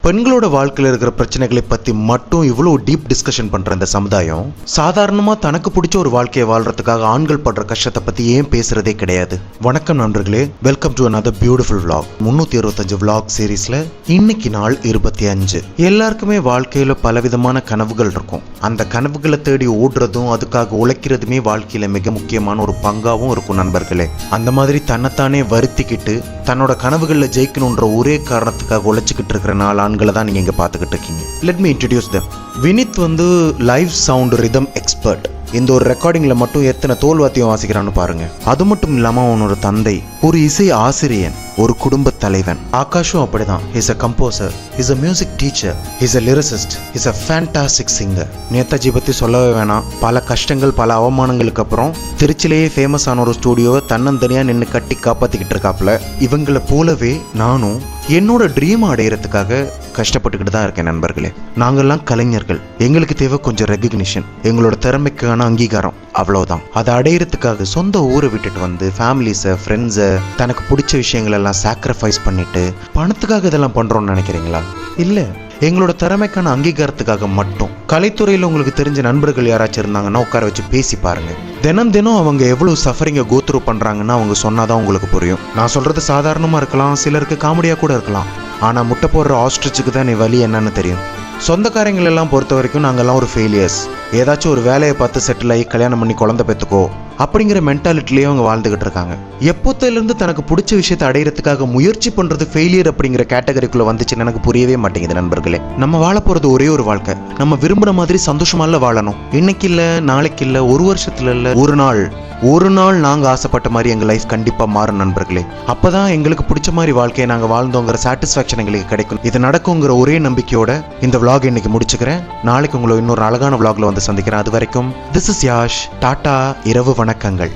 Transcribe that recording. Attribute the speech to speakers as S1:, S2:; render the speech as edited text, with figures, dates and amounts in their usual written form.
S1: பெண்களோட வாழ்க்கையில் இருக்கிற பிரச்சனைகளை பற்றி மட்டும் இவ்வளோ டீப் டிஸ்கஷன் பண்ணுற இந்த சமுதாயம் சாதாரணமாக தனக்கு பிடிச்ச ஒரு வாழ்க்கையை வாழ்றதுக்காக ஆண்கள் படுற கஷ்டத்தை பற்றி ஏன் பேசுறதே கிடையாது. வணக்கம் நண்பர்களே, welcome to another beautiful vlog. 365 vlog சீரீஸில் இன்னைக்கு நாள் 25. எல்லாருக்குமே வாழ்க்கையில் பலவிதமான கனவுகள் இருக்கும். அந்த கனவுகளை தேடி ஓடுறதும் அதுக்காக உழைக்கிறதுமே வாழ்க்கையில் மிக முக்கியமான ஒரு பங்காகவும் இருக்கும் நண்பர்களே. அந்த மாதிரி தன்னைத்தானே வருத்திக்கிட்டு தன்னோட கனவுகளில் ஜெயிக்கணுன்ற ஒரே காரணத்துக்காக உழைச்சிக்கிட்டு இருக்கிற நாள் ஆண்களை தான் நீங்கள் இங்கே பார்த்துக்கிட்டு இருக்கீங்க. Let me introduce them. Vinith live sound rhythm expert. இந்த ஒரு ரெக்கார்டிங்கில் மட்டும் எத்தனை தோல்வாத்தியம் வாசிக்கிறான்னு பாருங்க. அது மட்டும் இல்லாமல் அவனோட தந்தை ஒரு இசை ஆசிரியன், ஒரு குடும்ப தலைவன். ஆகாஷும் அப்படிதான். Is a composer, is a music teacher, is a lyricist, is a fantastic singer. Netaji பற்றி சொல்லவே வேணாம். பல கஷ்டங்கள் பல அவமானங்களுக்கு அப்புறம் திருச்சிலேயே ஃபேமஸ் ஆன ஒரு ஸ்டூடியோவை தன்னந்தனியாக நின்று கட்டி காப்பாற்றிக்கிட்டு இருக்காப்புல. இவங்களை போலவே நானும் என்னோட ட்ரீம் அடையிறதுக்காக கஷ்டப்பட்டுக்கிட்டு தான் இருக்கேன் நண்பர்களே. நாங்கள்லாம் கலைஞர்கள். எங்களுக்கு தேவை கொஞ்சம் ரெகக்னிஷன், எங்களோட திறமைக்கான அங்கீகாரம், அவ்வளோதான். அதை அடையிறதுக்காக சொந்த ஊரை விட்டுட்டு வந்து ஃபேமிலிஸை, ஃப்ரெண்ட்ஸை, தனக்கு பிடிச்ச விஷயங்களெல்லாம் சாக்ரிஃபைஸ் பண்ணிட்டு பணத்துக்காக இதெல்லாம் பண்ணுறோன்னு நினைக்கிறீங்களா? இல்லை, எங்களோட திறமைக்கான அங்கீகாரத்துக்காக மட்டும். கலைத்துறையில் உங்களுக்கு தெரிஞ்ச நண்பர்கள் யாராச்சும் இருந்தாங்கன்னா உட்கார வச்சு பேசி பாருங்க. தினம் அவங்க எவ்வளவு சஃபரிங்கை கோத்ரூ பண்றாங்கன்னு அவங்க சொன்னாதான் உங்களுக்கு புரியும். நான் சொல்றது சாதாரணமா இருக்கலாம், சிலருக்கு காமெடியா கூட இருக்கலாம். ஆனா முட்டை போடுற ஆஸ்ட்ரிச்சுக்கு தான் நீ வலி என்னன்னு தெரியும். சொந்தக்காரங்கள் எல்லாம் பொறுத்த வரைக்கும் நாங்கெல்லாம் ஒரு ஃபெயிலியர்ஸ். ஏதாச்சும் ஒரு வேலையை பார்த்து செட்டில் ஆகி கல்யாணம் பண்ணி குழந்தை பெற்றுக்கோ அப்படிங்கிற மென்டாலிட்டிலேயே அவங்க வாழ்ந்துகிட்டு இருக்காங்க. எப்போத்திலிருந்து தனக்கு பிடிச்ச விஷயத்தை அடையிறதுக்காக முயற்சி பண்றது ஃபெயிலியர் அப்படிங்கிற கேட்டகரிக்குள்ள வந்துச்சுன்னு எனக்கு புரியவே மாட்டேங்குது நண்பர்களே. நம்ம வாழ போறது ஒரே ஒரு வாழ்க்கை. நம்ம விரும்புற மாதிரி சந்தோஷமால வாழணும். இன்னைக்கு இல்ல, நாளைக்கு இல்ல, ஒரு வருஷத்துல இல்ல, ஒரு நாள் நாங்கள் ஆசைப்பட்ட மாதிரி எங்கள் லைஃப் கண்டிப்பாக மாறும் நண்பர்களே. அப்போ தான் எங்களுக்கு பிடிச்ச மாதிரி வாழ்க்கையை நாங்கள் வாழ்ந்தோங்கிற சாட்டிஸ்ஃபேக்ஷன் எங்களுக்கு கிடைக்கும். இது நடக்குங்கிற ஒரே நம்பிக்கையோட இந்த vlog இன்னைக்கு முடிச்சுக்கிறேன். நாளைக்கு உங்களை இன்னொரு அழகான vlogல வந்து சந்திக்கிறேன். அது வரைக்கும் திஸ் இஸ் யாஷ். டாடா, இரவு வணக்கங்கள்.